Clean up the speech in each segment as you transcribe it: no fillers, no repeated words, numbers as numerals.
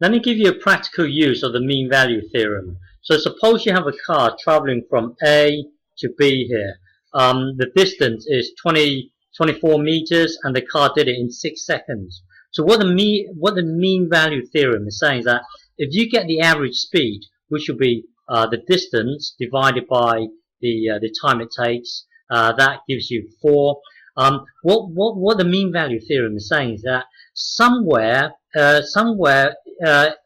Let me give you a practical use of the mean value theorem. So suppose you have a car traveling from A to B here. The distance is 24 meters and the car did it in 6 seconds. So what the mean value theorem is saying is that if you get the average speed, which will be the distance divided by the time it takes, that gives you 4. What the mean value theorem is saying is that somewhere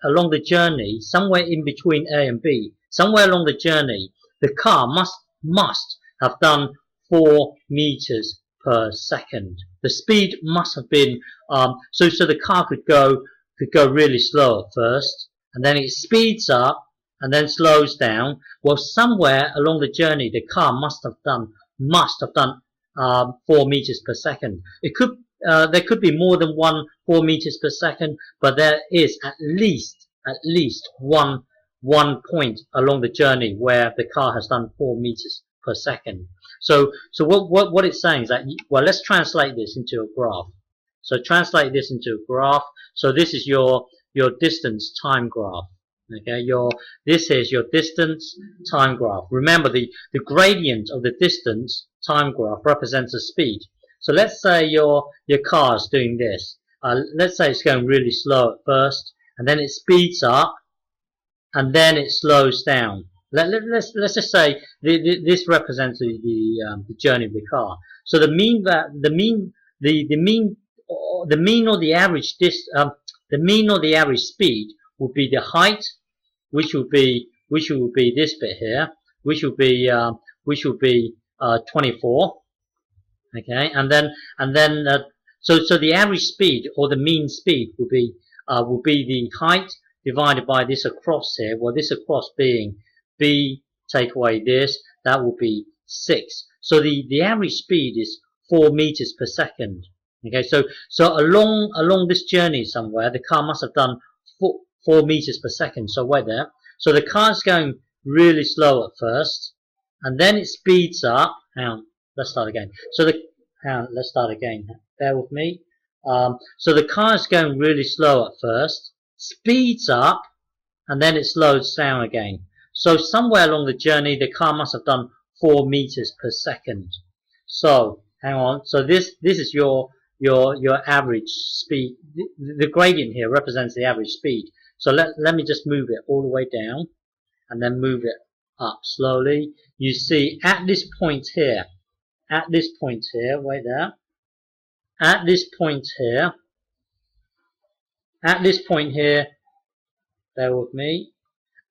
along the journey, somewhere in between A and B, somewhere along the journey, the car must have done 4 meters per second. The speed must have been so the car could go really slow at first, and then it speeds up and then slows down. Well, somewhere along the journey, the car must have done 4 meters per second. It could there could be more than 4 meters per second, but there is at least one point along the journey where the car has done 4 meters per second. So what it's saying is that, well, let's translate this into a graph. So translate this into a graph. So this is your distance time graph. Okay, this is your distance time graph. Remember, the gradient of the distance time graph represents the speed. So let's say your car is doing this. Let's say it's going really slow at first, and then it speeds up, and then it slows down. Let's just say this represents the journey of the car. So the mean or the average speed would be the height, which will be this bit here, which will be 24. Okay, and then so the average speed or the mean speed will be the height divided by this across here. Well, this across being B, take away this, that will be 6. So the average speed is 4 meters per second. Okay, so along this journey somewhere, the car must have done 4 meters per second. So wait there. So the car's going really slow at first, and then it speeds up. Hang on, let's start again. Let's start again. Bear with me. So the car is going really slow at first, speeds up, and then it slows down again. So somewhere along the journey, the car must have done 4 meters per second. So hang on. So this is your average speed. The gradient here represents the average speed. So let me just move it all the way down, and then move it up slowly. You see at this point here, wait there. At this point here, bear with me.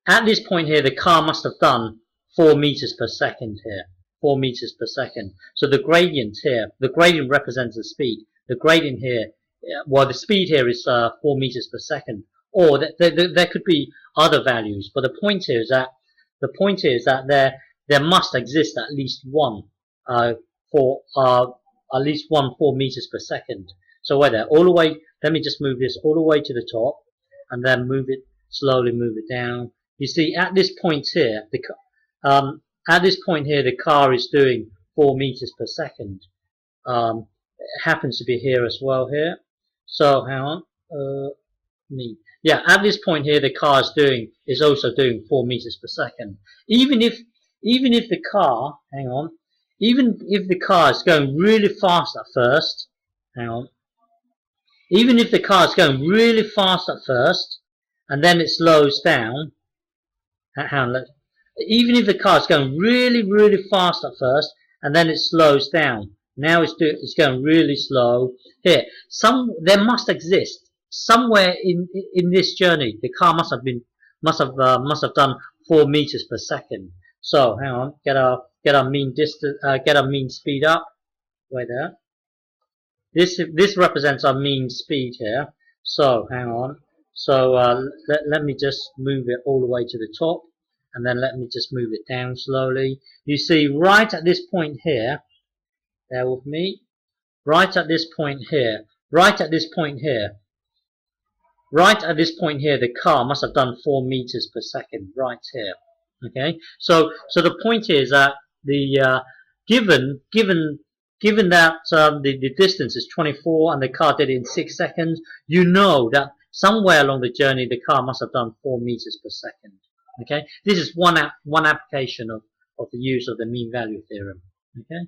At this point here, the car must have done 4 meters per second here. 4 meters per second. So the gradient here, the gradient represents the speed. The gradient here, well, the speed here is 4 meters per second. Or there could be other values, but the point here is that there must exist at least one 4 meters per second. So wait there, all the way. Let me just move this all the way to the top, and then slowly move it down. You see, at this point here, the car is doing 4 meters per second. It happens to be here as well here. So hang on, yeah, at this point here, the car is also doing 4 meters per second. Even if the car, hang on, even if the car is going really fast at first, hang on, even if the car is going really fast at first, and then it slows down, hang on, even if the car is going really fast at first, and then it slows down, now it's going really slow. Here, there must exist somewhere in this journey, the car must have done 4 meters per second. So hang on, get our mean distance, get our mean speed up. Wait there. This represents our mean speed here. So hang on. So let me just move it all the way to the top, and then let me just move it down slowly. You see, right at this point here, bear with me. Right at this point here, the car must have done 4 meters per second right here. Okay, so the point is that the given that the distance is 24 and the car did it in 6 seconds, you know that somewhere along the journey the car must have done 4 meters per second. Okay, this is one application of the use of the mean value theorem. Okay.